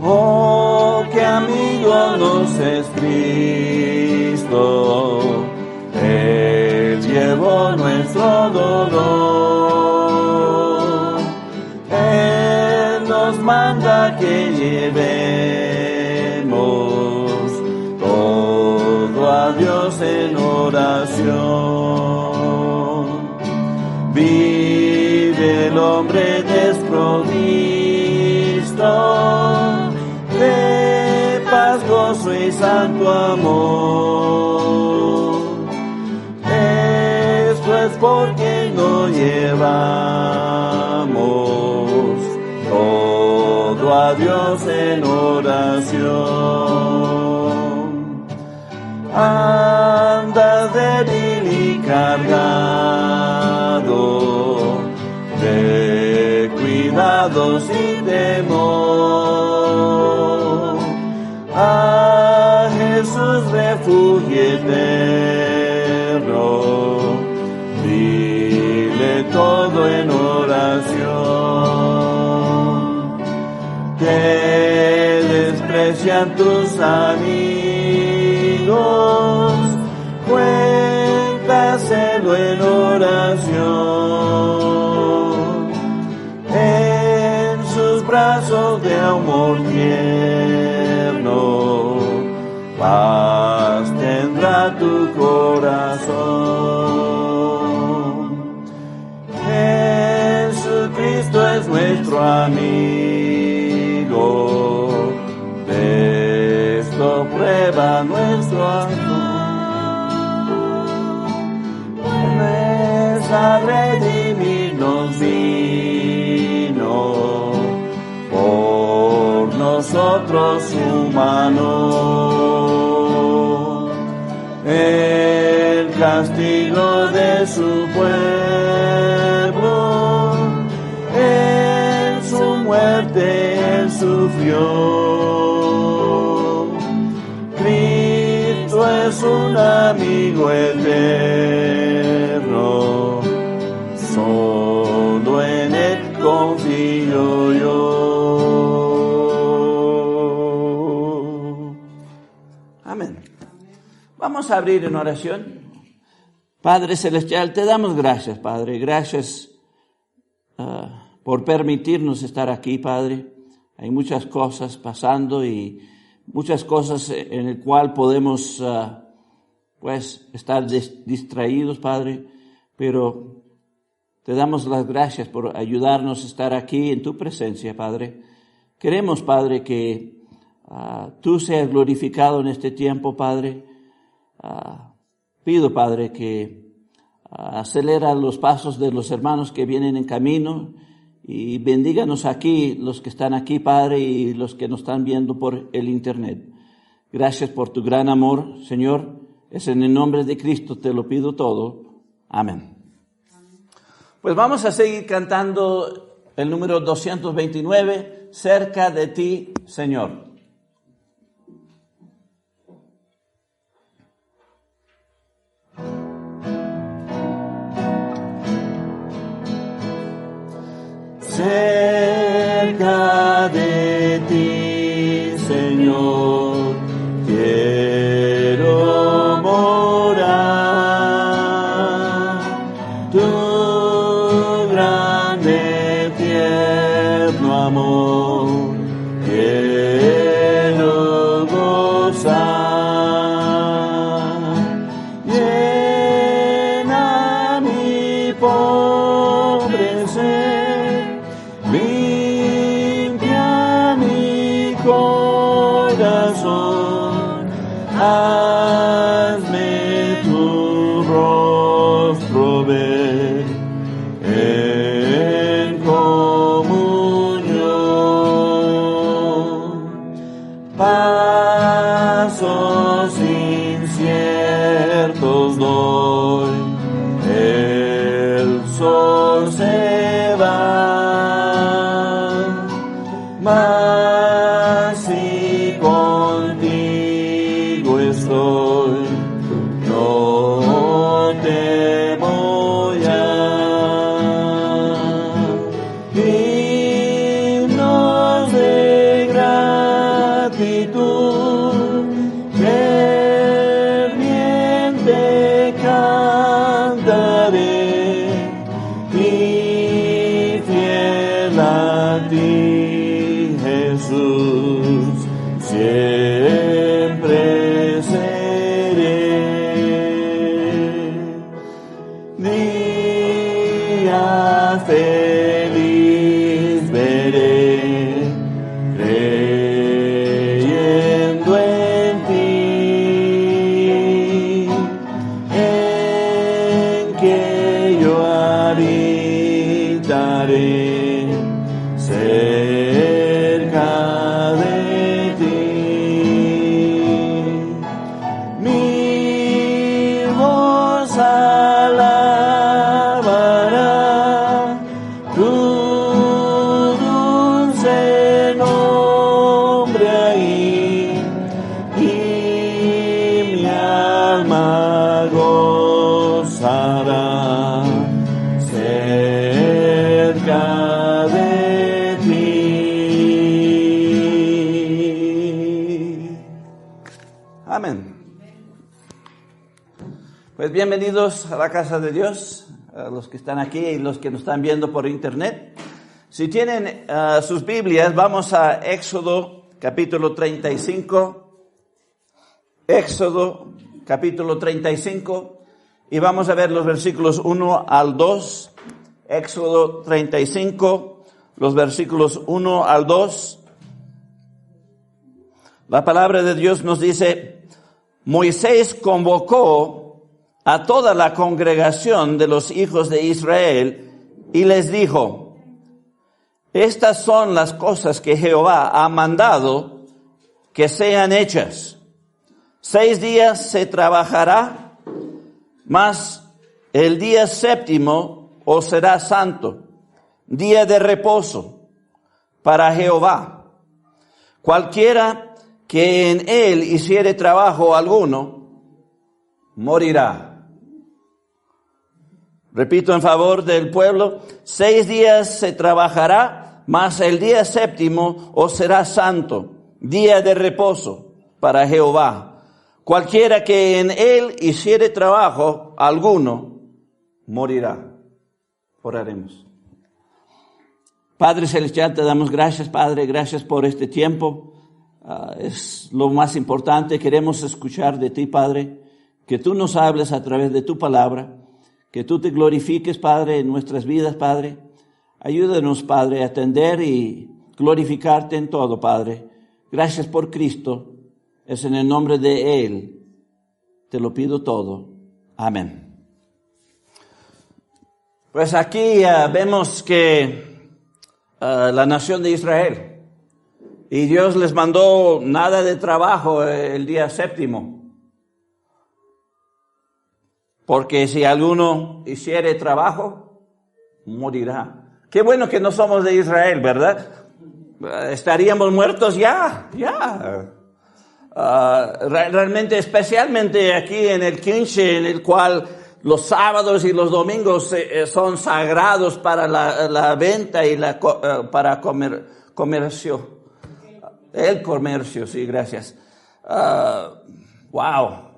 Oh, qué amigo nos es Cristo, Él llevó nuestro dolor. Él nos manda que llevemos todo a Dios en oración. Vive el hombre desprovisto de paz, gozo y santo amor. Esto es porque no llevamos todo a Dios en oración. Anda débil y cargado de cuidados y temor. A Jesús refugio eterno, dile todo en oración. Te desprecian tus amigos, cuéntaselo en oración. En sus brazos de amor tierno, paz tendrá tu corazón. Jesucristo es nuestro amigo, de esto prueba nuestro amor. A redimirnos vino por nosotros humanos. El castigo de su pueblo, en su muerte Él sufrió. Cristo es un amigo eterno, solo en Él confío yo. Amén. Vamos a abrir en oración. Padre Celestial, te damos gracias, Padre. Gracias por permitirnos estar aquí, Padre. Hay muchas cosas pasando y muchas cosas en el cual podemos estar distraídos, Padre, pero te damos las gracias por ayudarnos a estar aquí en tu presencia, Padre. Queremos, Padre, que tú seas glorificado en este tiempo, Padre. Pido, Padre, que acelera los pasos de los hermanos que vienen en camino y bendíganos aquí, los que están aquí, Padre, y los que nos están viendo por el internet. Gracias por tu gran amor, Señor. Es en el nombre de Cristo te lo pido todo. Amén. Pues vamos a seguir cantando el número 229, Cerca de ti, Señor. Cerca de ti, Señor, quiero morar. Tu grande, tierno amor quiero gozar. Llena mi pobre ser, limpia mi corazón, hazme tu rostro ver en comunión. Pasos inciertos doy, el sol se va, mas si contigo estoy, no temo ya. Himnos de gracia actitud ferviente cantaré y fiel a ti, Jesús, siempre seré. Día feliz veré, creyendo en ti, en que yo habitaré cerca de ti. Mi voz alabará tu dulce nombre ahí, y mi alma gozará cerca de ti. Amén. Pues bienvenidos a la casa de Dios, a los que están aquí y los que nos están viendo por internet. Si tienen sus Biblias, vamos a Éxodo capítulo 35. Éxodo capítulo 35, y vamos a ver los versículos 1 al 2. Éxodo 35, los versículos 1 al 2. La palabra de Dios nos dice: Moisés convocó a toda la congregación de los hijos de Israel y les dijo: estas son las cosas que Jehová ha mandado que sean hechas. 6 días se trabajará, mas el día séptimo os será santo, día de reposo para Jehová. Cualquiera que en él hiciere trabajo alguno, morirá. Repito en favor del pueblo: 6 días se trabajará, mas el día séptimo os será santo, día de reposo para Jehová. Cualquiera que en él hiciere trabajo alguno, morirá. Oraremos. Padre Celestial, te damos gracias, Padre, gracias por este tiempo. Es lo más importante. Queremos escuchar de ti, Padre, que tú nos hables a través de tu palabra, que tú te glorifiques, Padre, en nuestras vidas, Padre. Ayúdanos, Padre, a atender y glorificarte en todo, Padre. Gracias por Cristo. Es en el nombre de Él. Te lo pido todo. Amén. Pues aquí vemos que la nación de Israel, y Dios les mandó nada de trabajo el día séptimo. Porque si alguno hiciere trabajo, morirá. Qué bueno que no somos de Israel, ¿verdad? Estaríamos muertos ya. Realmente, especialmente aquí en el Quinche, en el cual los sábados y los domingos son sagrados para la venta y para comercio. El comercio, sí, gracias. Wow.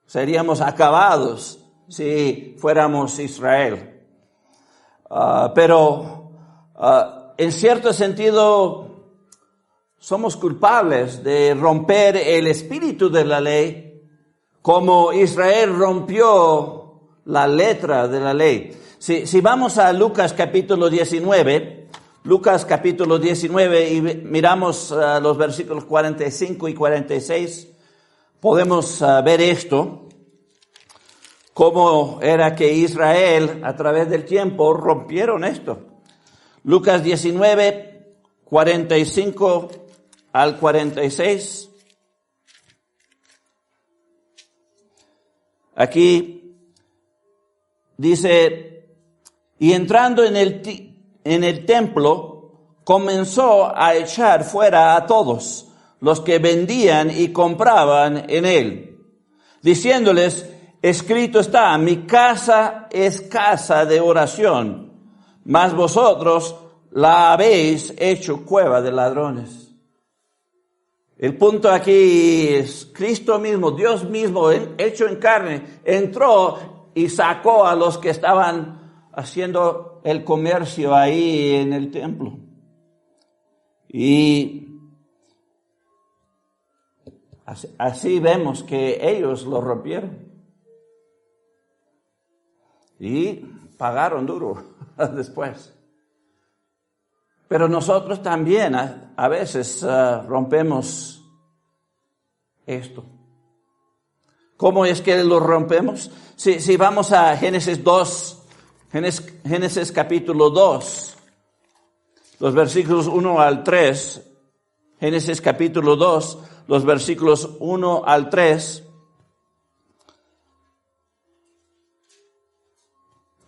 Seríamos acabados si fuéramos Israel. Pero en cierto sentido somos culpables de romper el espíritu de la ley, como Israel rompió la letra de la ley. Si vamos a Lucas capítulo 19, y miramos los versículos 45 y 46, podemos ver esto, cómo era que Israel a través del tiempo rompieron esto. Lucas 19, 45 al 46. Aquí dice: y entrando en el templo, comenzó a echar fuera a todos los que vendían y compraban en él, diciéndoles: escrito está, mi casa es casa de oración, mas vosotros la habéis hecho cueva de ladrones. El punto aquí es Cristo mismo, Dios mismo, hecho en carne, entró y sacó a los que estaban haciendo el comercio ahí en el templo. Y así vemos que ellos lo rompieron. Y pagaron duro después. Pero nosotros también a veces rompemos esto. ¿Cómo es que lo rompemos? Si vamos a Génesis 2, Génesis capítulo 2, los versículos 1 al 3, Génesis capítulo 2, los versículos 1 al 3,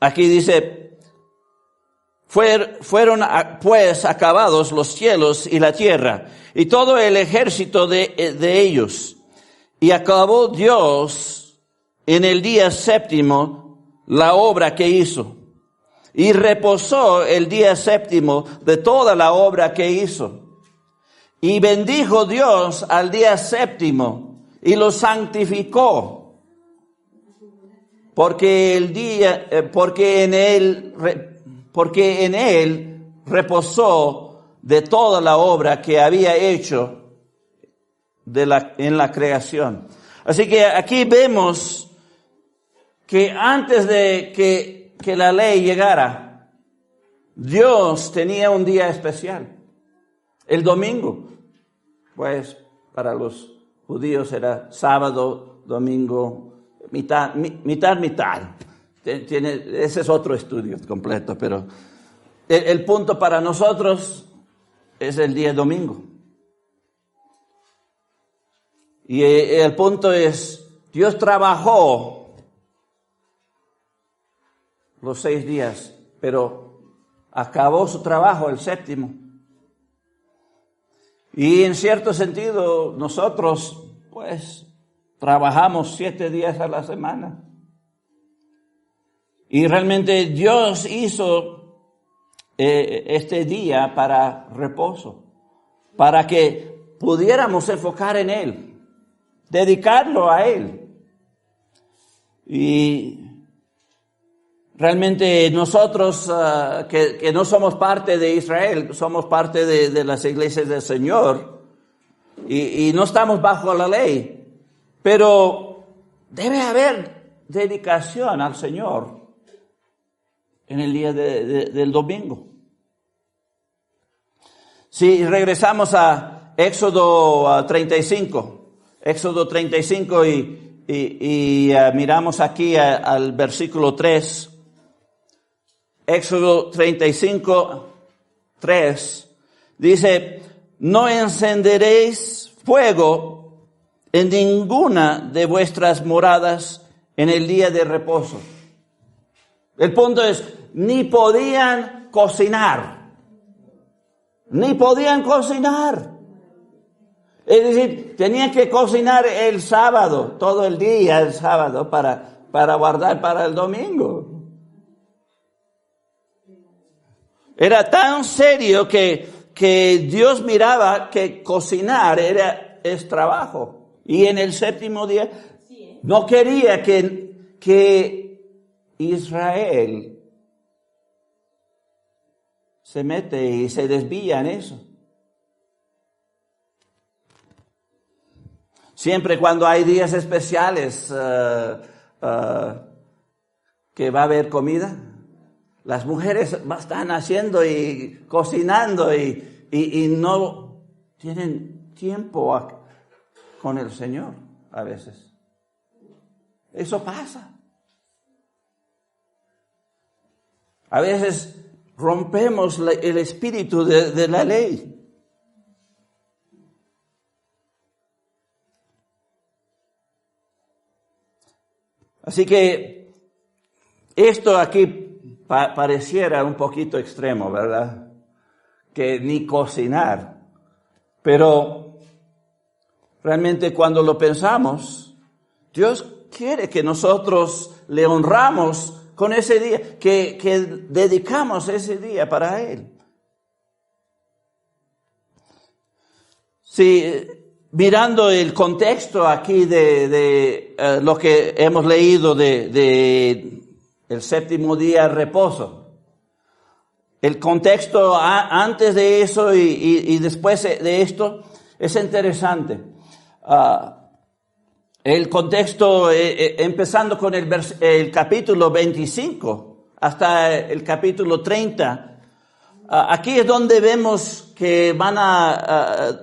aquí dice, fueron pues acabados los cielos y la tierra, y todo el ejército de ellos. Y acabó Dios en el día séptimo la obra que hizo. Y reposó el día séptimo de toda la obra que hizo. Y bendijo Dios al día séptimo y lo santificó. Porque en él reposó de toda la obra que había hecho en la creación. Así que aquí vemos que antes de que la ley llegara, Dios tenía un día especial, el domingo. Pues para los judíos era sábado, domingo, mitad. Ese es otro estudio completo, pero el punto para nosotros es el día domingo. Y el punto es, Dios trabajó los 6 días, pero acabó su trabajo el séptimo. Y en cierto sentido, nosotros, pues, trabajamos 7 días a la semana. Y realmente Dios hizo este día para reposo, para que pudiéramos enfocar en Él, dedicarlo a Él. Y realmente nosotros que no somos parte de Israel, somos parte de las iglesias del Señor y no estamos bajo la ley, pero debe haber dedicación al Señor en el día del domingo. Si regresamos a Éxodo 35 y miramos aquí al versículo 3. Éxodo 35, 3, dice, no encenderéis fuego en ninguna de vuestras moradas en el día de reposo. El punto es, ni podían cocinar. Es decir, tenían que cocinar el sábado, todo el día el sábado, para guardar para el domingo. Era tan serio que Dios miraba que cocinar es trabajo. Y en el séptimo día no quería que Israel se mete y se desvía en eso. Siempre cuando hay días especiales que va a haber comida, las mujeres están haciendo y cocinando y no tienen tiempo con el Señor a veces. Eso pasa. A veces rompemos el espíritu de la ley. Así que esto aquí pareciera un poquito extremo, ¿verdad? Que ni cocinar. Pero realmente cuando lo pensamos, Dios quiere que nosotros le honramos con ese día, que dedicamos ese día para Él. Si mirando el contexto aquí de lo que hemos leído de el séptimo día reposo. El contexto antes de eso y después de esto es interesante. El contexto, empezando con el capítulo 25 hasta el capítulo 30, aquí es donde vemos que van a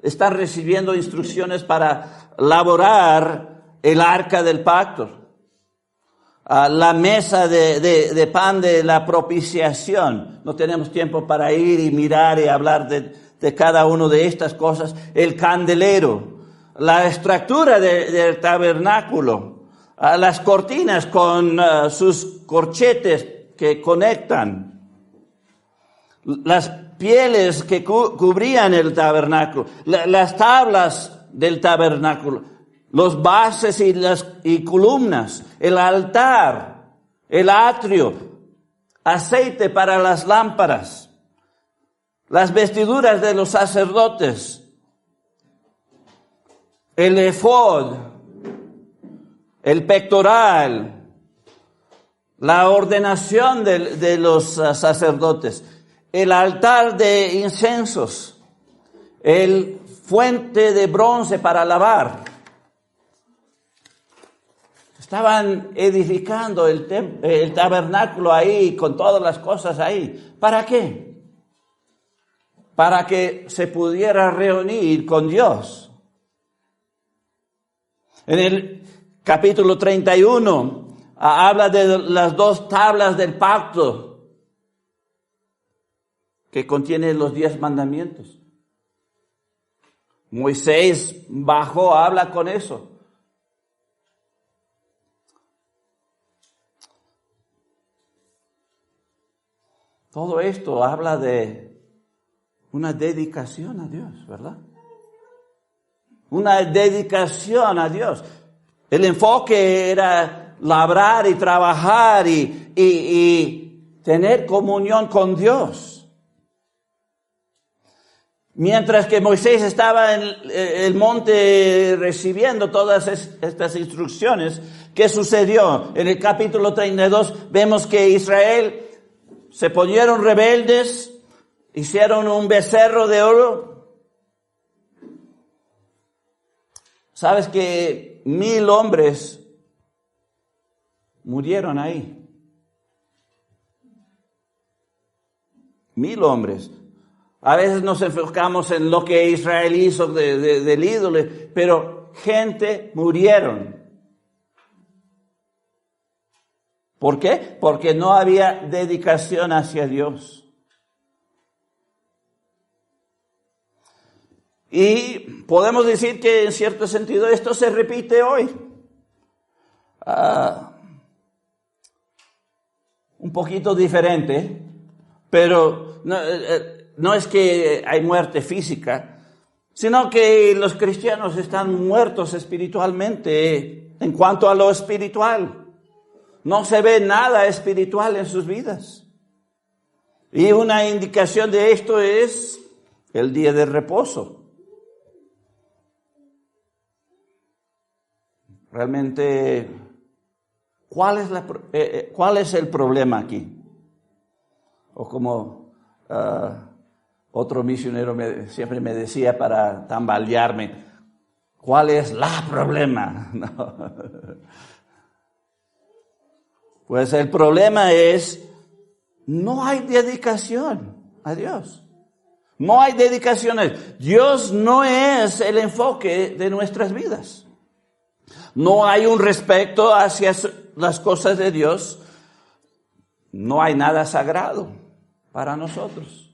estar recibiendo instrucciones para laborar el arca del pacto, la mesa de pan de la propiciación. No tenemos tiempo para ir y mirar y hablar de cada una de estas cosas. El candelero, la estructura del tabernáculo, las cortinas con sus corchetes que conectan, las pieles que cubrían el tabernáculo, las tablas del tabernáculo, los bases y columnas, el altar, el atrio, aceite para las lámparas, las vestiduras de los sacerdotes, el efod, el pectoral, la ordenación de los sacerdotes, el altar de incensos, el fuente de bronce para lavar. Estaban edificando el tabernáculo ahí con todas las cosas ahí. ¿Para qué? Para que se pudiera reunir con Dios. En el capítulo 31 habla de las dos tablas del pacto que contiene los 10 mandamientos. Moisés bajó, habla con eso. Todo esto habla de una dedicación a Dios, ¿verdad? Una dedicación a Dios. El enfoque era labrar y trabajar y tener comunión con Dios. Mientras que Moisés estaba en el monte recibiendo todas estas instrucciones, ¿qué sucedió? En el capítulo 32 vemos que Israel se pusieron rebeldes, hicieron un becerro de oro. ¿Sabes que 1,000 hombres murieron ahí? 1,000 hombres. A veces nos enfocamos en lo que Israel hizo del ídolo, pero gente murieron. ¿Por qué? Porque no había dedicación hacia Dios. Y podemos decir que en cierto sentido esto se repite hoy. Un poquito diferente, pero no es que hay muerte física, sino que los cristianos están muertos espiritualmente en cuanto a lo espiritual. No se ve nada espiritual en sus vidas. Y una indicación de esto es el día de reposo. Realmente, ¿cuál es el problema aquí? O como otro misionero siempre me decía para tambalearme, ¿cuál es la problema? No. Pues el problema es, no hay dedicación a Dios. No hay dedicaciones. Dios no es el enfoque de nuestras vidas. No hay un respeto hacia las cosas de Dios. No hay nada sagrado para nosotros.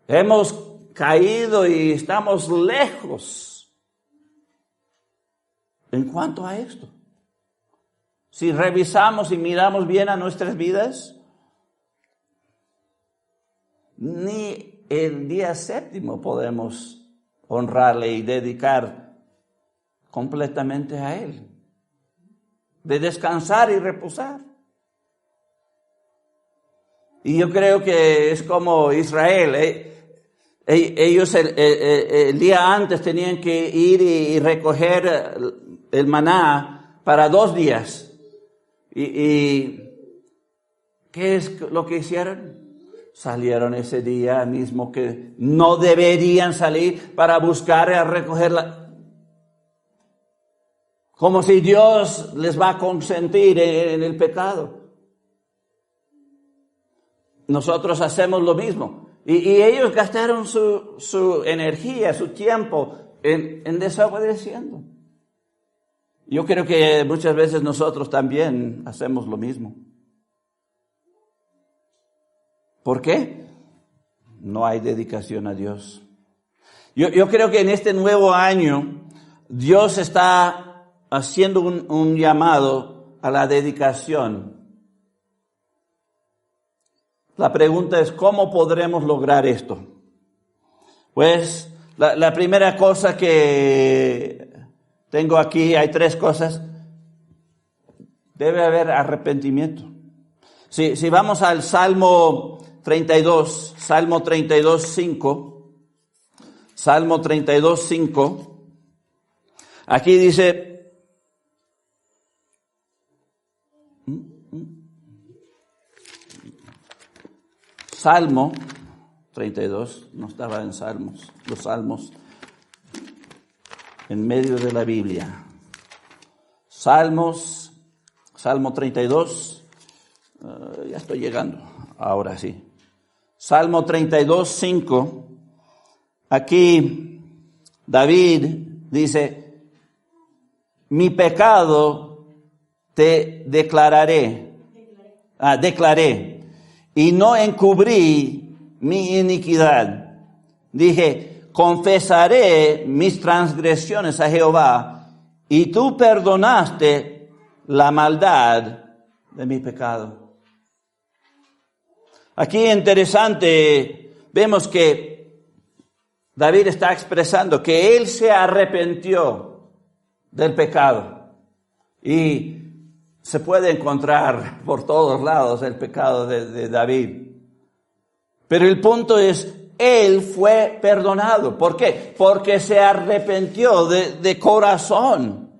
Hemos caído y estamos lejos en cuanto a esto. Si revisamos y miramos bien a nuestras vidas, ni el día séptimo podemos honrarle y dedicar completamente a Él, de descansar y reposar. Y yo creo que es como Israel, Ellos el día antes tenían que ir y recoger el maná para 2 días. ¿Y qué es lo que hicieron? Salieron ese día mismo que no deberían salir para buscar y recogerla. Como si Dios les va a consentir en el pecado. Nosotros hacemos lo mismo. Y ellos gastaron su energía, su tiempo en desobedeciendo. Yo creo que muchas veces nosotros también hacemos lo mismo. ¿Por qué? No hay dedicación a Dios. Yo creo que en este nuevo año Dios está haciendo un llamado a la dedicación. La pregunta es, ¿cómo podremos lograr esto? Pues la primera cosa que tengo aquí, hay 3 cosas. Debe haber arrepentimiento. Si vamos al Salmo 32, 5. Salmo 32, 5. Aquí dice, Salmo 32, no estaba en Salmos, los Salmos en medio de la Biblia. Salmo 32, ya estoy llegando, ahora sí. Salmo 32, 5, aquí David dice, mi pecado te declaré, y no encubrí mi iniquidad. Dije, confesaré mis transgresiones a Jehová, y tú perdonaste la maldad de mi pecado. Aquí interesante, vemos que David está expresando que él se arrepintió del pecado. Y se puede encontrar por todos lados el pecado de David. Pero el punto es, él fue perdonado. ¿Por qué? Porque se arrepintió de corazón.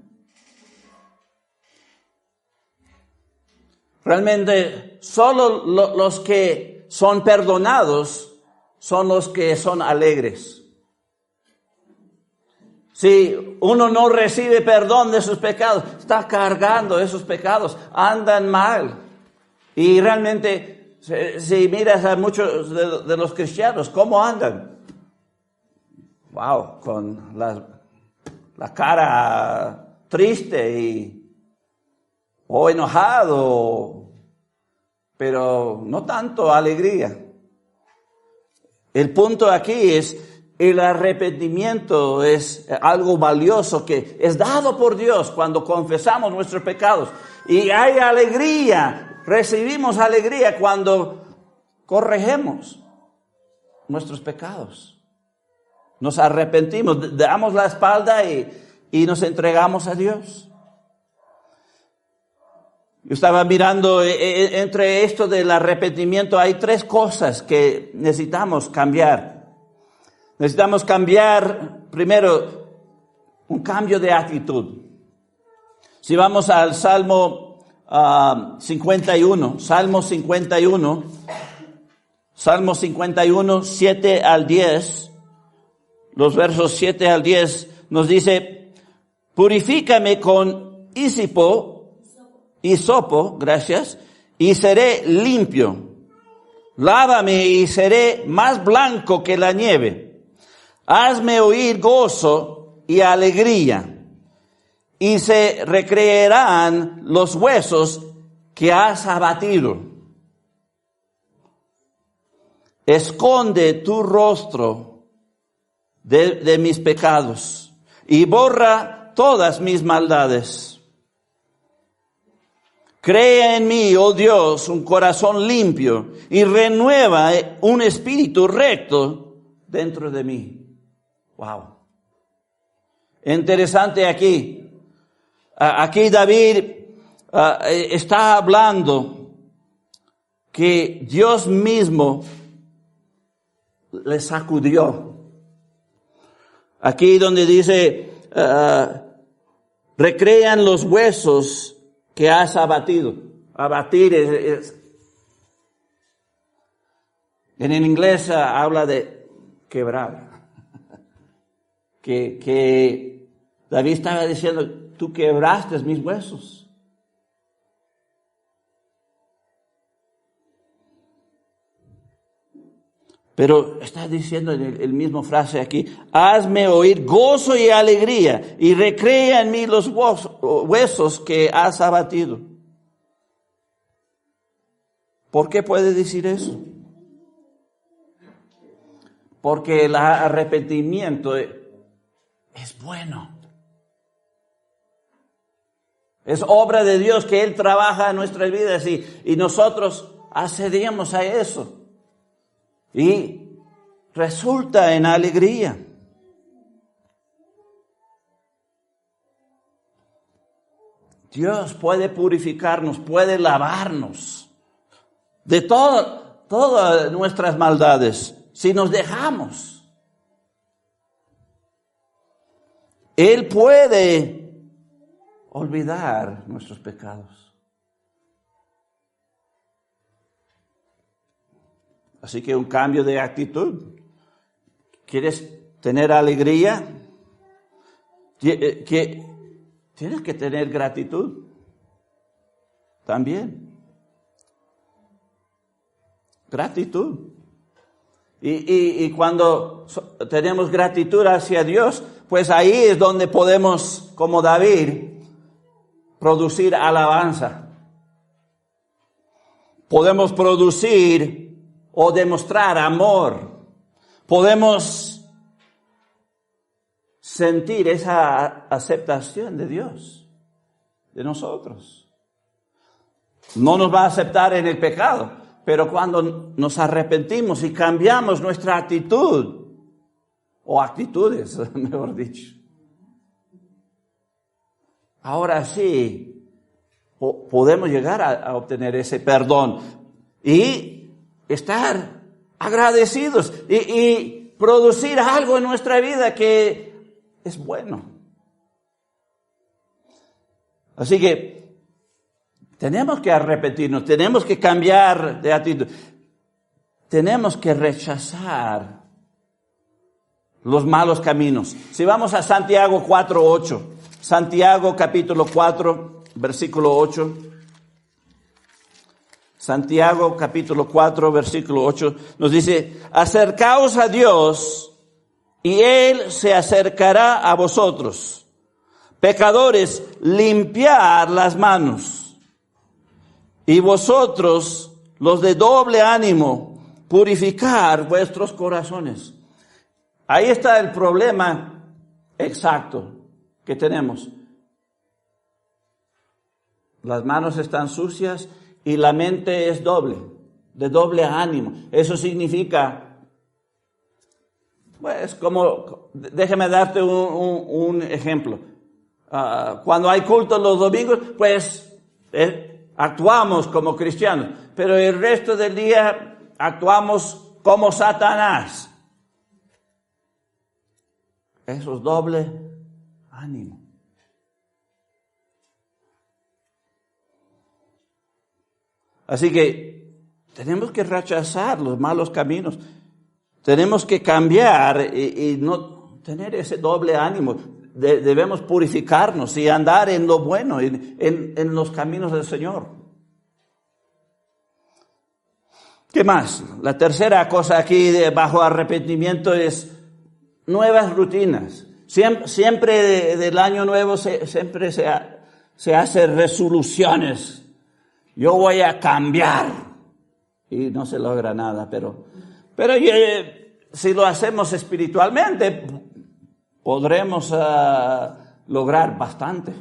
Realmente, solo los que son perdonados son los que son alegres. Si uno no recibe perdón de sus pecados, está cargando esos pecados, andan mal. Y realmente, si miras a muchos de los cristianos, ¿cómo andan? Wow, con la cara triste o enojado, pero no tanto alegría. El punto aquí es, el arrepentimiento es algo valioso que es dado por Dios cuando confesamos nuestros pecados. Y hay alegría, recibimos alegría cuando corregimos nuestros pecados. Nos arrepentimos, damos la espalda y nos entregamos a Dios. Yo estaba mirando entre esto del arrepentimiento, hay 3 cosas que necesitamos cambiar. Necesitamos cambiar, primero, un cambio de actitud. Si vamos al Salmo 51, Salmo 51, 7 al 10, los versos 7 al 10, nos dice, purifícame con hisopo, gracias, y seré limpio. Lávame y seré más blanco que la nieve. Hazme oír gozo y alegría, y se recrearán los huesos que has abatido. Esconde tu rostro de mis pecados, y borra todas mis maldades. Crea en mí, oh Dios, un corazón limpio, y renueva un espíritu recto dentro de mí. Wow. Interesante aquí. Aquí David está hablando que Dios mismo le sacudió. Aquí donde dice, recrean los huesos que has abatido. Abatir en inglés habla de quebrar. Que David estaba diciendo, tú quebraste mis huesos. Pero está diciendo en el mismo frase aquí, hazme oír gozo y alegría y recrea en mí los huesos que has abatido. ¿Por qué puede decir eso? Porque el arrepentimiento es bueno. Es obra de Dios que Él trabaja en nuestras vidas y nosotros accedemos a eso. Y resulta en alegría. Dios puede purificarnos, puede lavarnos de todas nuestras maldades si nos dejamos. Él puede olvidar nuestros pecados. Así que un cambio de actitud. ¿Quieres tener alegría? Tienes que tener gratitud también. Gratitud. Y cuando tenemos gratitud hacia Dios, pues ahí es donde podemos, como David, producir alabanza. Podemos producir o demostrar amor. Podemos sentir esa aceptación de Dios, de nosotros. No nos va a aceptar en el pecado, pero cuando nos arrepentimos y cambiamos nuestra actitud, o actitudes, mejor dicho, ahora sí podemos llegar a obtener ese perdón y estar agradecidos y producir algo en nuestra vida que es bueno. Así que tenemos que arrepentirnos, tenemos que cambiar de actitud, tenemos que rechazar los malos caminos. Si vamos a Santiago 4:8, Santiago capítulo 4, versículo 8. Santiago capítulo 4, versículo 8, nos dice, acercaos a Dios y Él se acercará a vosotros. Pecadores, limpiad las manos. Y vosotros, los de doble ánimo, purificar vuestros corazones. Ahí está el problema exacto que tenemos. Las manos están sucias y la mente es de doble ánimo. Eso significa, pues, déjame darte un ejemplo. Cuando hay culto los domingos, pues, actuamos como cristianos, pero el resto del día actuamos como Satanás. Eso es doble ánimo. Así que tenemos que rechazar los malos caminos. Tenemos que cambiar y no tener ese doble ánimo. Debemos purificarnos y andar en lo bueno, en los caminos del Señor. ¿Qué más? La tercera cosa aquí bajo arrepentimiento es nuevas rutinas. Siempre del año nuevo siempre se hacen resoluciones. Yo voy a cambiar. Y no se logra nada, pero si lo hacemos espiritualmente, podremos lograr bastante.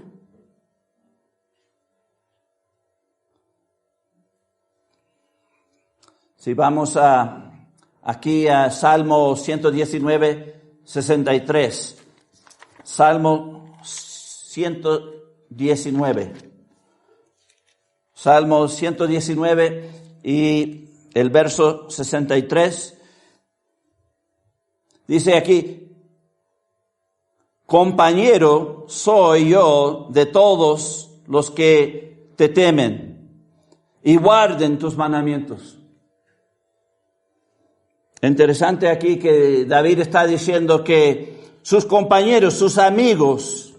Si vamos aquí a Salmo 119, 63. Salmo 119. Salmo 119 y el verso 63. Dice aquí, compañero soy yo de todos los que te temen y guarden tus mandamientos. Interesante aquí que David está diciendo que sus compañeros, sus amigos,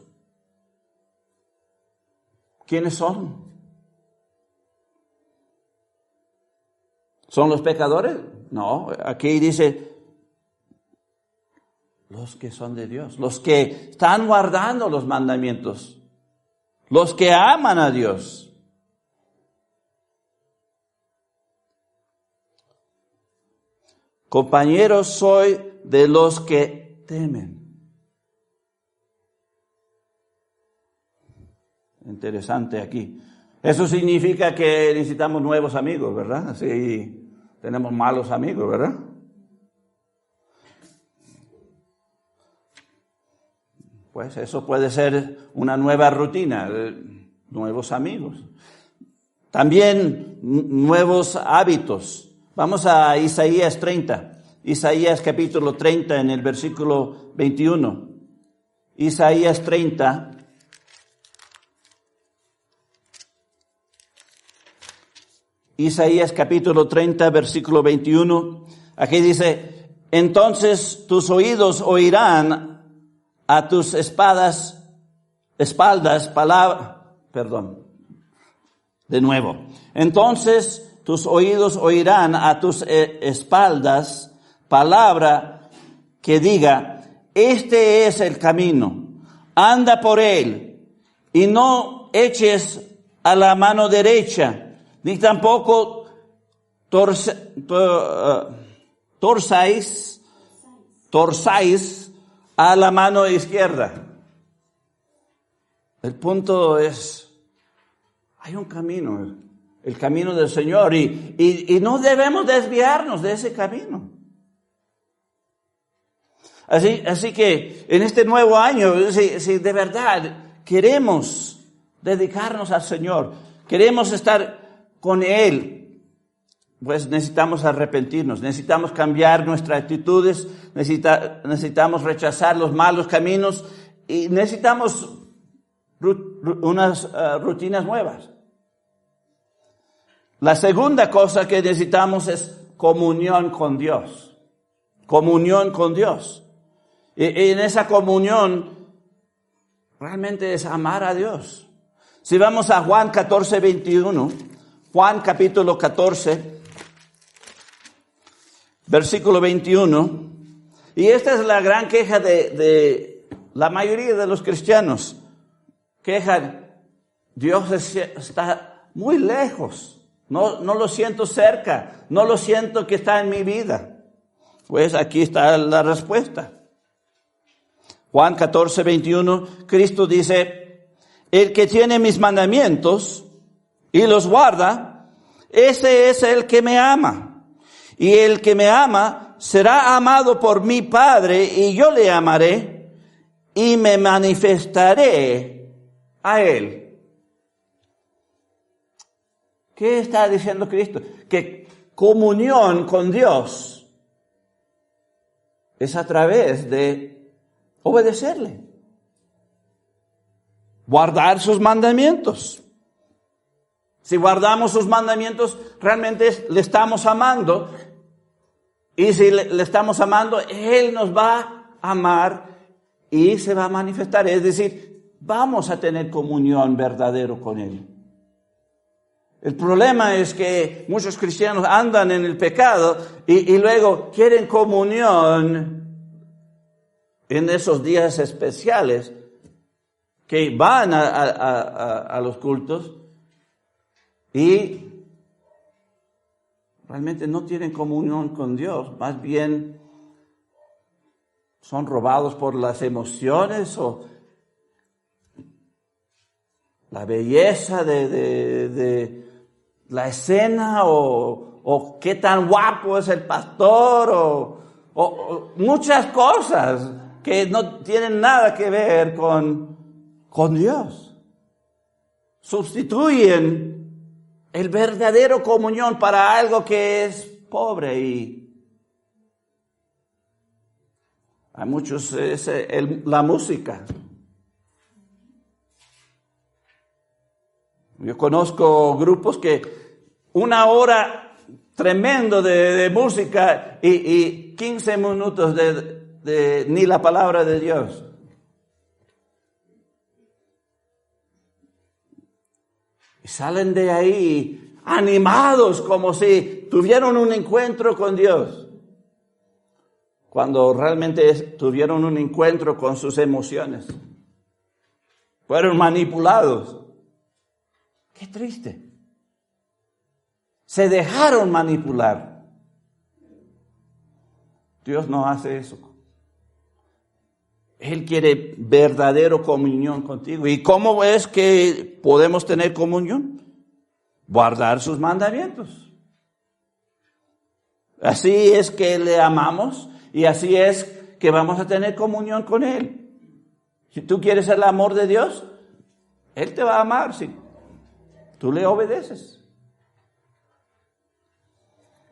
¿quiénes son? ¿Son los pecadores? No, aquí dice los que son de Dios, los que están guardando los mandamientos, los que aman a Dios. Compañeros soy de los que temen. Interesante aquí. Eso significa que necesitamos nuevos amigos, ¿verdad? Sí, tenemos malos amigos, ¿verdad? Pues eso puede ser una nueva rutina, nuevos amigos. También nuevos hábitos. Vamos a Isaías 30. Isaías capítulo 30 en el versículo 21. Isaías 30. Isaías capítulo 30, versículo 21. Aquí dice, entonces tus oídos oirán a tus espaldas, Entonces tus oídos oirán a tus espaldas palabra que diga, este es el camino, anda por él, y no eches a la mano derecha, ni tampoco torzáis a la mano izquierda. El punto es, hay un camino, el camino del Señor, y no debemos desviarnos de ese camino. Así que en este nuevo año, si de verdad queremos dedicarnos al Señor, queremos estar con Él, pues necesitamos arrepentirnos, necesitamos cambiar nuestras actitudes, necesitamos rechazar los malos caminos y necesitamos unas rutinas nuevas. La segunda cosa que necesitamos es comunión con Dios. Comunión con Dios. Y en esa comunión realmente es amar a Dios. Si vamos a Juan 14, 21, Juan capítulo 14, versículo 21, y esta es la gran queja de la mayoría de los cristianos. Quejan, Dios está muy lejos. No lo siento cerca, no lo siento que está en mi vida. Pues aquí está la respuesta. Juan 14, 21, Cristo dice, el que tiene mis mandamientos y los guarda, ese es el que me ama. Y el que me ama será amado por mi Padre, y yo le amaré y me manifestaré a él. ¿Qué está diciendo Cristo? Que comunión con Dios es a través de obedecerle, guardar sus mandamientos. Si guardamos sus mandamientos, realmente le estamos amando. Y si le estamos amando, Él nos va a amar y se va a manifestar. Es decir, vamos a tener comunión verdadera con Él. El problema es que muchos cristianos andan en el pecado y luego quieren comunión en esos días especiales que van a los cultos y realmente no tienen comunión con Dios, más bien son robados por las emociones o la belleza de la escena o qué tan guapo es el pastor o muchas cosas que no tienen nada que ver con Dios. Sustituyen el verdadero comunión para algo que es pobre y Hay muchos, es la música. Yo conozco grupos que 1 hora tremendo de música y 15 minutos de ni la palabra de Dios. Y salen de ahí animados como si tuvieron un encuentro con Dios, cuando realmente tuvieron un encuentro con sus emociones. Fueron manipulados. Qué triste. Se dejaron manipular. Dios no hace eso. Él quiere verdadera comunión contigo. ¿Y cómo es que podemos tener comunión? Guardar sus mandamientos. Así es que le amamos y así es que vamos a tener comunión con Él. Si tú quieres el amor de Dios, Él te va a amar si tú le obedeces.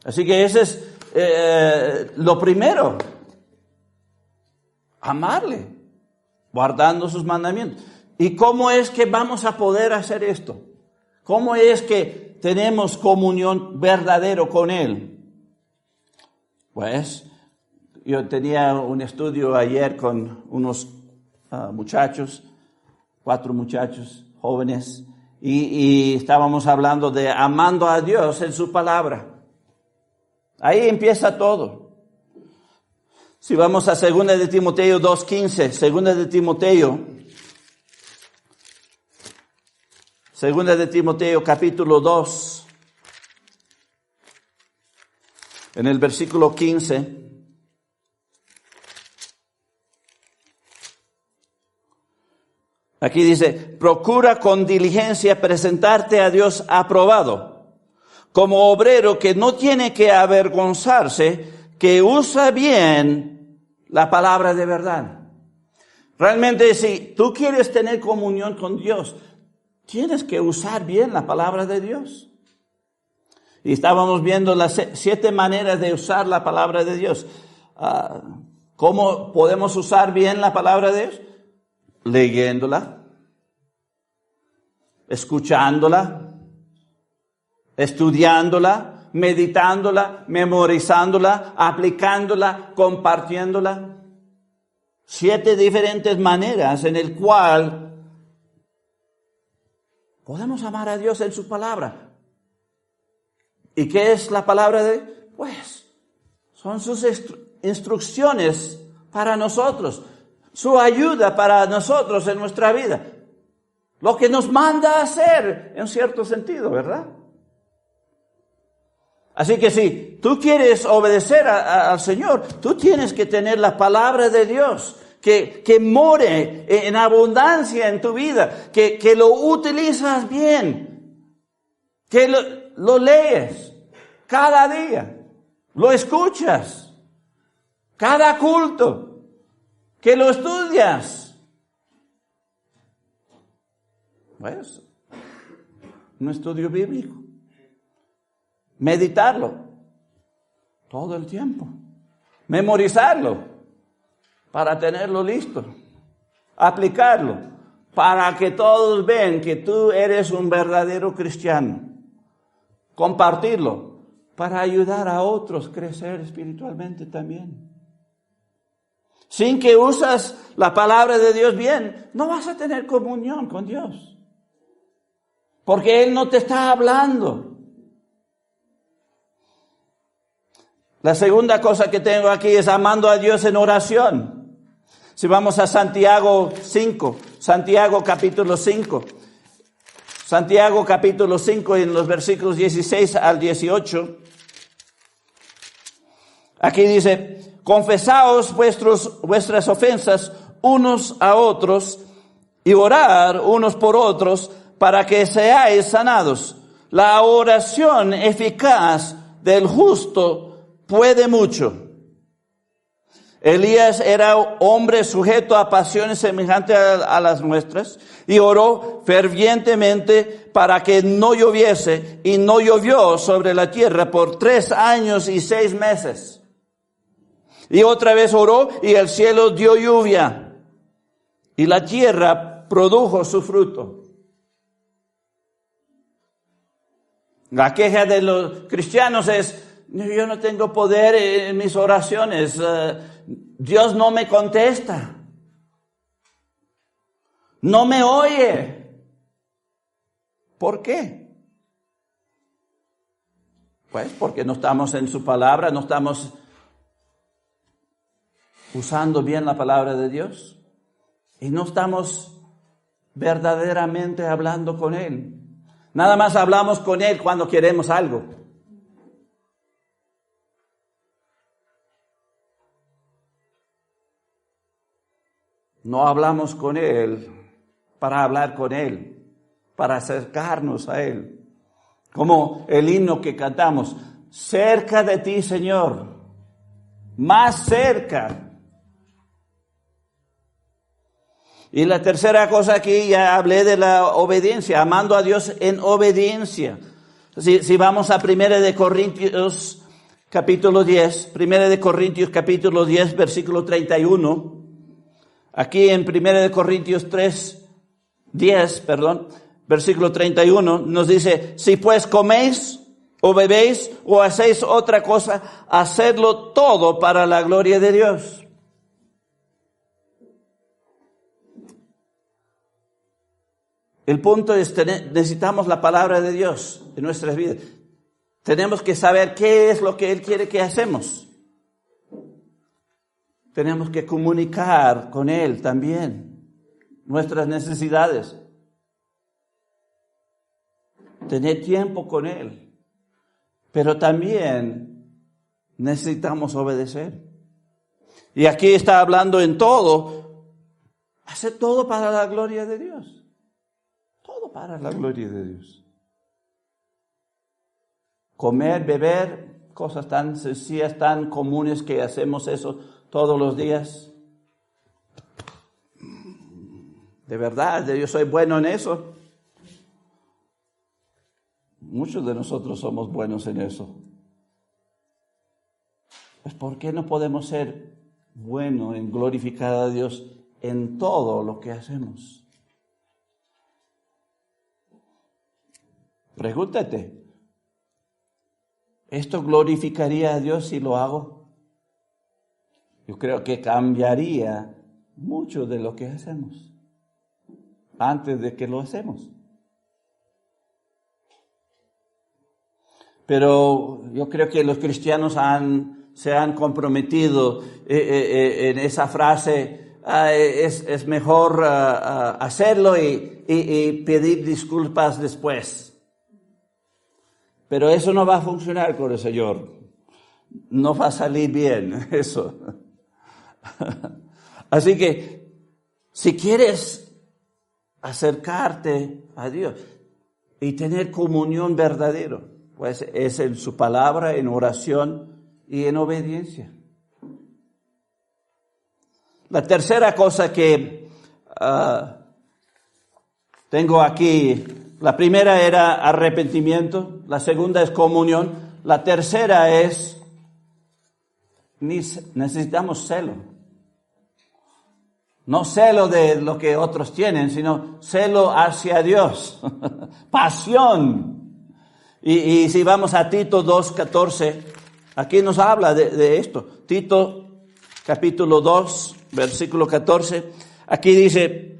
Así que ese es lo primero. Amarle, guardando sus mandamientos. ¿Y cómo es que vamos a poder hacer esto? ¿Cómo es que tenemos comunión verdadera con Él? Pues yo tenía un estudio ayer con unos muchachos, 4 muchachos jóvenes, y estábamos hablando de amando a Dios en su palabra. Ahí empieza todo. Si vamos a 2 de Timoteo 2:15, 2 de Timoteo capítulo 2, en el versículo 15. Aquí dice, procura con diligencia presentarte a Dios aprobado, como obrero que no tiene que avergonzarse, que usa bien la palabra de verdad. Realmente, si tú quieres tener comunión con Dios, tienes que usar bien la palabra de Dios. Y estábamos viendo las 7 maneras de usar la palabra de Dios. ¿Cómo podemos usar bien la palabra de Dios? Leyéndola, escuchándola, estudiándola, meditándola, memorizándola, aplicándola, compartiéndola. 7 diferentes maneras en el cual podemos amar a Dios en su palabra. ¿Y qué es la palabra de Dios? Pues son sus instrucciones para nosotros, su ayuda para nosotros en nuestra vida. Lo que nos manda a hacer, en cierto sentido, ¿verdad? Así que si tú quieres obedecer al Señor, tú tienes que tener la palabra de Dios, que more en abundancia en tu vida, que lo utilizas bien, que lo lees cada día, lo escuchas cada culto, que lo estudias. Pues, un estudio bíblico. Meditarlo todo el tiempo. Memorizarlo para tenerlo listo. Aplicarlo para que todos vean que tú eres un verdadero cristiano. Compartirlo para ayudar a otros a crecer espiritualmente también. Sin que usas la palabra de Dios bien, no vas a tener comunión con Dios. Porque Él no te está hablando. La segunda cosa que tengo aquí es amando a Dios en oración. Si vamos a Santiago 5, Santiago capítulo 5. Santiago capítulo 5 en los versículos 16 al 18. Aquí dice, confesaos vuestras ofensas unos a otros y orar unos por otros para que seáis sanados. La oración eficaz del justo puede mucho. Elías era hombre sujeto a pasiones semejantes a las nuestras y oró fervientemente para que no lloviese, y no llovió sobre la tierra por 3 años y 6 meses. Y otra vez oró y el cielo dio lluvia y la tierra produjo su fruto. La queja de los cristianos es, yo no tengo poder en mis oraciones, Dios no me contesta, no me oye. ¿Por qué? Pues porque no estamos en su palabra, no estamos usando bien la palabra de Dios y no estamos verdaderamente hablando con Él. Nada más hablamos con Él cuando queremos algo. No hablamos con Él para hablar con Él, para acercarnos a Él. Como el himno que cantamos, cerca de ti, Señor, más cerca. Y la tercera cosa aquí, ya hablé de la obediencia, amando a Dios en obediencia. Si vamos a 1 de Corintios capítulo 10, 1 de Corintios capítulo 10, versículo 31. Aquí en 1 de Corintios 10, versículo 31, nos dice, si pues coméis o bebéis o hacéis otra cosa, hacedlo todo para la gloria de Dios. El punto es, necesitamos la palabra de Dios en nuestras vidas. Tenemos que saber qué es lo que Él quiere que hacemos. Tenemos que comunicar con Él también nuestras necesidades. Tener tiempo con Él. Pero también necesitamos obedecer. Y aquí está hablando en todo. Hacer todo para la gloria de Dios. Todo para la gloria de Dios. Comer, beber, cosas tan sencillas, tan comunes que hacemos eso todos los días. De verdad, yo soy bueno en eso. Muchos de nosotros somos buenos en eso. Pues ¿por qué no podemos ser buenos en glorificar a Dios en todo lo que hacemos? Pregúntate, ¿esto glorificaría a Dios si lo hago? Yo creo que cambiaría mucho de lo que hacemos antes de que lo hacemos. Pero yo creo que los cristianos se han comprometido en esa frase, es mejor hacerlo y pedir disculpas después. Pero eso no va a funcionar con el Señor. No va a salir bien eso. Así que, si quieres acercarte a Dios y tener comunión verdadera, pues es en su palabra, en oración y en obediencia. La tercera cosa que tengo aquí, la primera era arrepentimiento, la segunda es comunión, la tercera es necesitamos celo. No celo de lo que otros tienen, sino celo hacia Dios, pasión. Y si vamos a Tito 2:14, aquí nos habla de esto. Tito capítulo 2, versículo 14, aquí dice,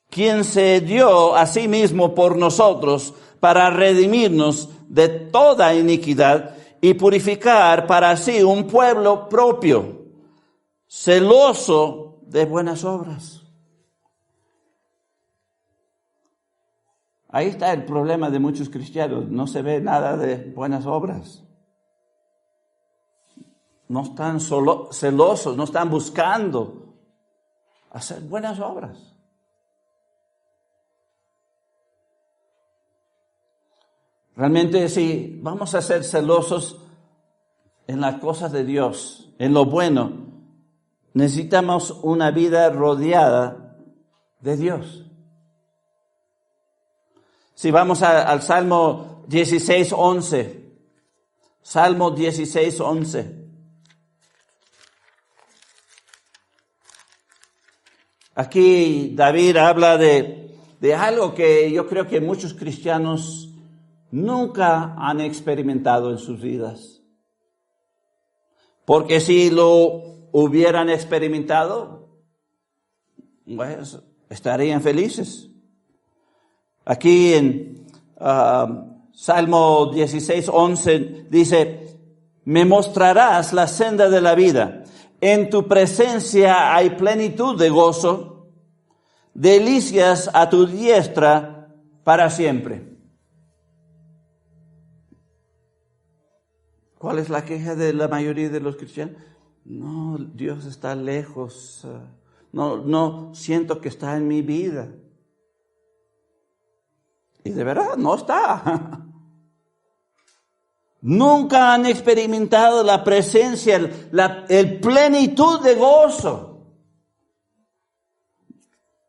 quien se dio a sí mismo por nosotros para redimirnos de toda iniquidad y purificar para sí un pueblo propio, celoso de buenas obras. Ahí está el problema de muchos cristianos, no se ve nada de buenas obras. No están celosos, no están buscando hacer buenas obras. Realmente, si vamos a ser celosos en las cosas de Dios, en lo bueno, necesitamos una vida rodeada de Dios. Si vamos al Salmo 16:11, Salmo 16:11. Aquí David habla de algo que yo creo que muchos cristianos nunca han experimentado en sus vidas. Porque si lo hubieran experimentado, pues estarían felices. Aquí en Salmo 16:11 dice: me mostrarás la senda de la vida. En tu presencia hay plenitud de gozo, delicias a tu diestra para siempre. ¿Cuál es la queja de la mayoría de los cristianos? No, Dios está lejos. No siento que está en mi vida. Y de verdad no está. Nunca han experimentado la presencia, el plenitud de gozo.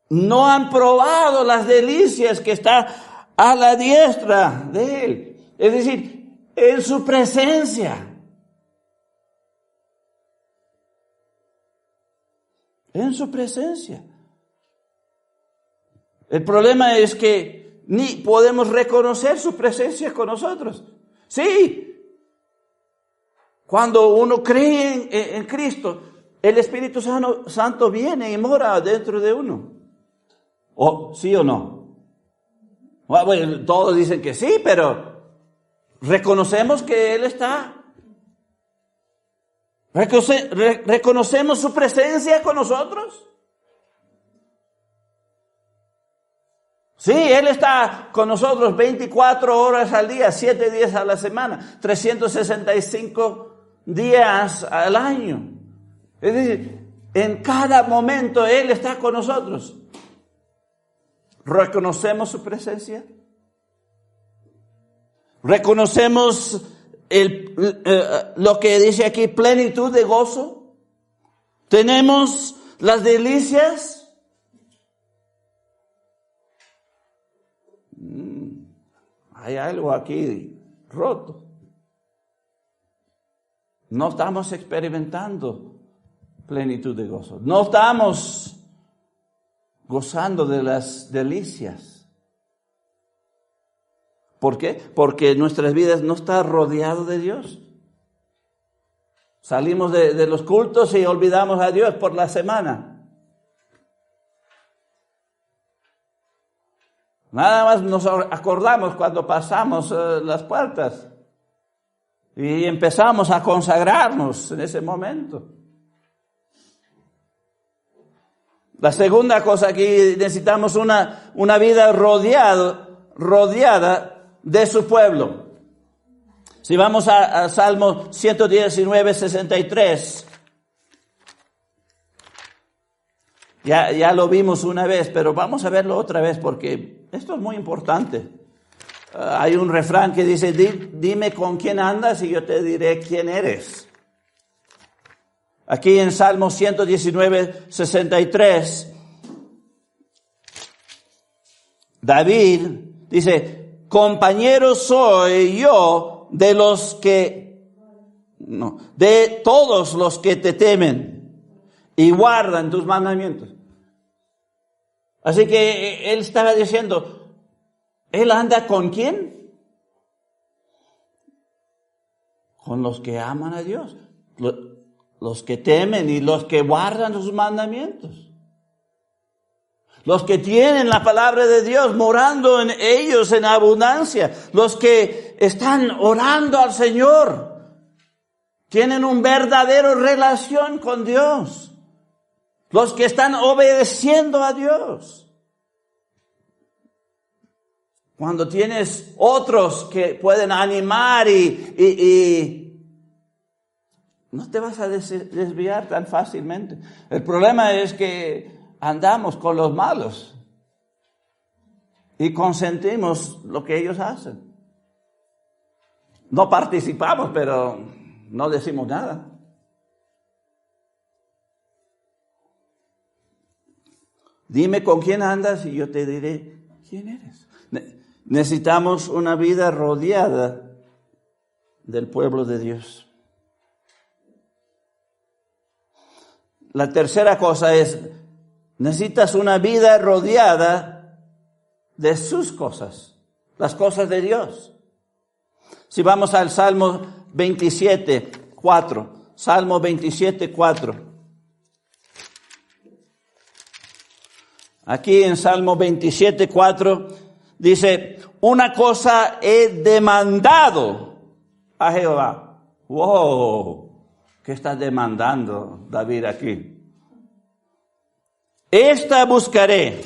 No han probado las delicias que está a la diestra de Él. Es decir, en su presencia. En su presencia. El problema es que ni podemos reconocer su presencia con nosotros. Sí, cuando uno cree en Cristo, el Espíritu Santo viene y mora dentro de uno. ¿O sí o no? Bueno, todos dicen que sí, pero reconocemos que Él está. ¿Reconocemos su presencia con nosotros? Sí, Él está con nosotros 24 horas al día, 7 días a la semana, 365 días al año. Es decir, en cada momento Él está con nosotros. ¿Reconocemos su presencia? ¿Reconocemos lo que dice aquí, plenitud de gozo? ¿Tenemos las delicias? Hay algo aquí roto. No estamos experimentando plenitud de gozo. No estamos gozando de las delicias. ¿Por qué? Porque nuestras vidas no están rodeadas de Dios. Salimos de los cultos y olvidamos a Dios por la semana. Nada más nos acordamos cuando pasamos las puertas y empezamos a consagrarnos en ese momento. La segunda cosa, aquí necesitamos una vida rodeada de su pueblo. Si vamos a Salmo 119, 63. Ya lo vimos una vez, pero vamos a verlo otra vez porque esto es muy importante. Hay un refrán que dice, dime con quién andas y yo te diré quién eres. Aquí en Salmo 119, 63, David dice, compañero soy yo de todos los que te temen y guardan tus mandamientos. Así que él estaba diciendo, ¿él anda con quién? Con los que aman a Dios, los que temen y los que guardan sus mandamientos. Los que tienen la palabra de Dios morando en ellos en abundancia. Los que están orando al Señor. Tienen una verdadera relación con Dios. Los que están obedeciendo a Dios. Cuando tienes otros que pueden animar y no te vas a desviar tan fácilmente. El problema es que andamos con los malos y consentimos lo que ellos hacen. No participamos, pero no decimos nada. Dime con quién andas y yo te diré quién eres. Necesitamos una vida rodeada del pueblo de Dios. La tercera cosa es, necesitas una vida rodeada de sus cosas, las cosas de Dios. Si vamos al Salmo 27:4, Salmo 27:4. Aquí en Salmo 27:4 dice, una cosa he demandado a Jehová. ¡Wow! ¿Qué está demandando David aquí? Esta buscaré,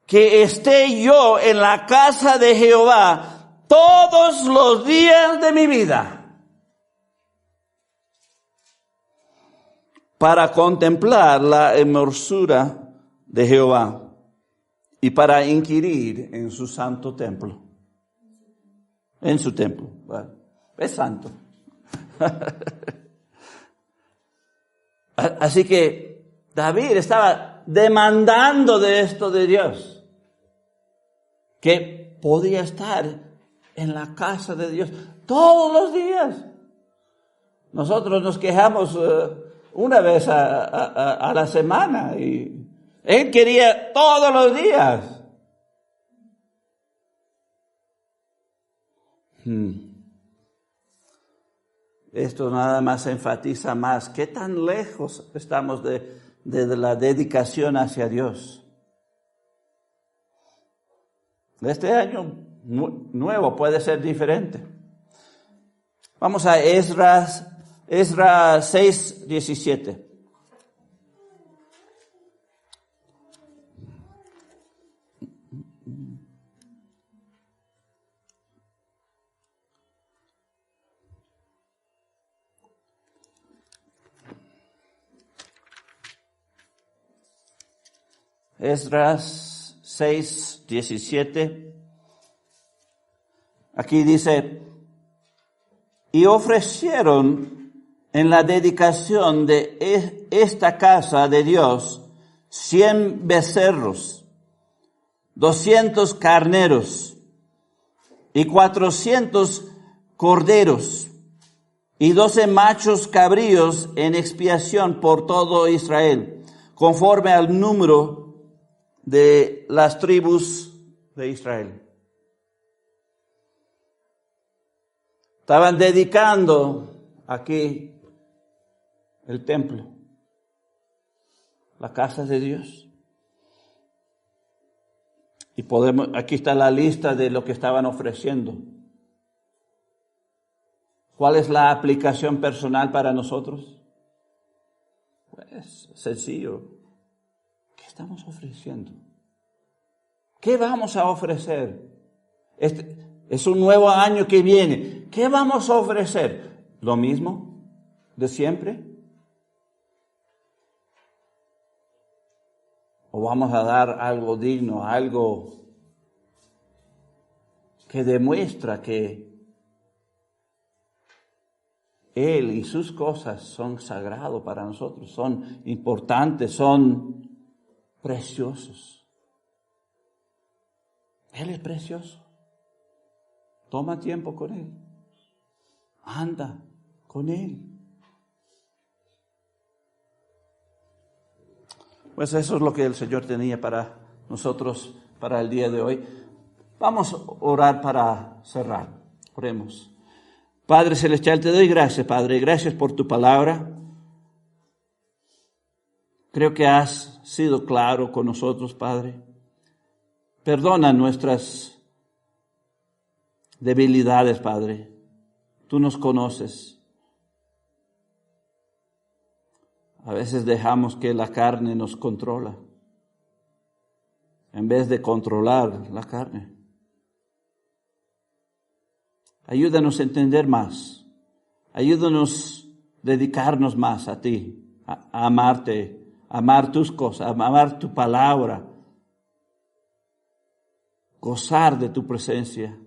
que esté yo en la casa de Jehová todos los días de mi vida, para contemplar la hermosura de Jehová y para inquirir en su santo templo. En su templo. Bueno, es santo. Así que David estaba demandando de esto de Dios, que podía estar en la casa de Dios todos los días. Nosotros nos quejamos una vez a la semana y él quería todos los días. Esto nada más enfatiza más qué tan lejos estamos de la dedicación hacia Dios. Este año nuevo puede ser diferente. Vamos a Esdras 6:17. Esdras 6:17. Aquí dice, y ofrecieron en la dedicación de esta casa de Dios 100 becerros, 200 carneros y 400 corderos y 12 machos cabríos en expiación por todo Israel, conforme al número de las tribus de Israel. Estaban dedicando aquí el templo, la casa de Dios. Y aquí está la lista de lo que estaban ofreciendo. ¿Cuál es la aplicación personal para nosotros? Pues sencillo. ¿Qué estamos ofreciendo? ¿Qué vamos a ofrecer? Es un nuevo año que viene. ¿Qué vamos a ofrecer? ¿Lo mismo de siempre? ¿O vamos a dar algo digno, algo que demuestra que Él y sus cosas son sagrados para nosotros, son importantes, son preciosos? Él es precioso. Toma tiempo con Él. Anda con Él. Pues eso es lo que el Señor tenía para nosotros para el día de hoy. Vamos a orar para cerrar. Oremos. Padre Celestial, te doy gracias, Padre. Gracias por tu palabra. Creo que has sido claro con nosotros, Padre. Perdona nuestras debilidades, Padre. Tú nos conoces. A veces dejamos que la carne nos controla, en vez de controlar la carne. Ayúdanos a entender más. Ayúdanos a dedicarnos más a ti, a amarte, a amar tus cosas, a amar tu palabra, gozar de tu presencia,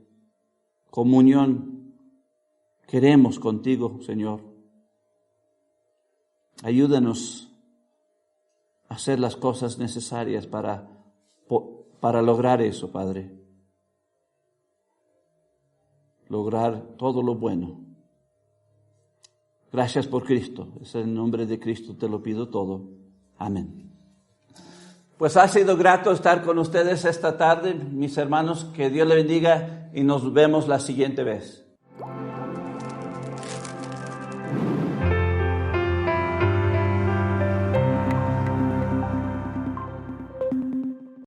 comunión. Queremos contigo, Señor. Ayúdanos a hacer las cosas necesarias para lograr eso, Padre. lograr todo lo bueno. Gracias por Cristo. Es en el nombre de Cristo te lo pido todo. Amén. Pues ha sido grato estar con ustedes esta tarde, mis hermanos. Que Dios les bendiga y nos vemos la siguiente vez.